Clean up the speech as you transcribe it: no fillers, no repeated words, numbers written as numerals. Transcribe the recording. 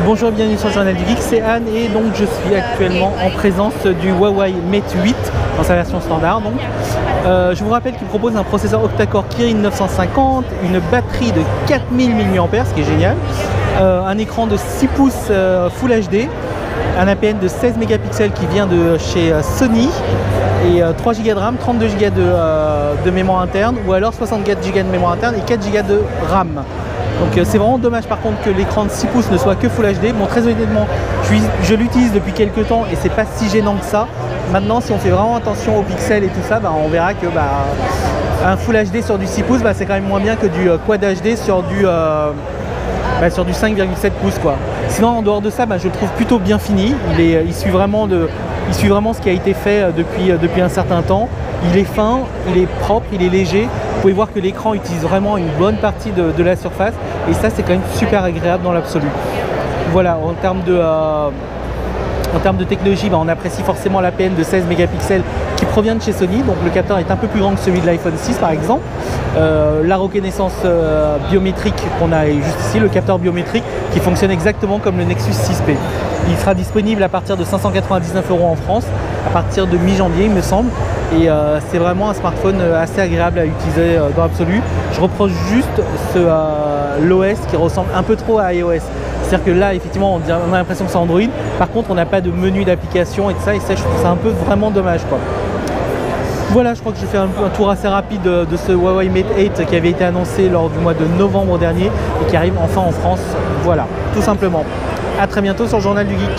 Bonjour et bienvenue sur le Journal du Geek, c'est Anne et donc je suis actuellement en présence du Huawei Mate 8 dans sa version standard. Donc. Je vous rappelle qu'il propose un processeur octa-core Kirin 950, une batterie de 4000 mAh, ce qui est génial, un écran de 6 pouces Full HD, un APN de 16 mégapixels qui vient de chez Sony et 3 Go de RAM, 32 Go de mémoire interne ou alors 64 Go de mémoire interne et 4 Go de RAM. Donc c'est vraiment dommage par contre que l'écran de 6 pouces ne soit que Full HD. Bon, très honnêtement, je l'utilise depuis quelques temps et c'est pas si gênant que ça. Maintenant, si on fait vraiment attention aux pixels et tout ça, on verra que un Full HD sur du 6 pouces, c'est quand même moins bien que du Quad HD sur du 5,7 pouces quoi. Sinon, en dehors de ça, je le trouve plutôt bien fini. Il suit vraiment ce qui a été fait depuis un certain temps. Il est fin, il est propre, il est léger. Vous pouvez voir que l'écran utilise vraiment une bonne partie de la surface et ça c'est quand même super agréable dans l'absolu. Voilà, en termes de technologie, on apprécie forcément l'APN de 16 mégapixels qui provient de chez Sony, donc le capteur est un peu plus grand que celui de l'iPhone 6 par exemple. La reconnaissance biométrique qu'on a juste ici, le capteur biométrique qui fonctionne exactement comme le Nexus 6P. Il sera disponible à partir de 599 € en France, à partir de mi-janvier il me semble. Et c'est vraiment un smartphone assez agréable à utiliser dans l'absolu. Je reproche juste l'OS qui ressemble un peu trop à iOS. C'est-à-dire que là, effectivement, on a l'impression que c'est Android. Par contre, on n'a pas de menu d'application et tout ça. Et ça, je trouve ça un peu vraiment dommage, quoi. Voilà, je crois que j'ai fait un tour assez rapide de ce Huawei Mate 8 qui avait été annoncé lors du mois de novembre dernier et qui arrive enfin en France. Voilà, tout simplement. À très bientôt sur le Journal du Geek.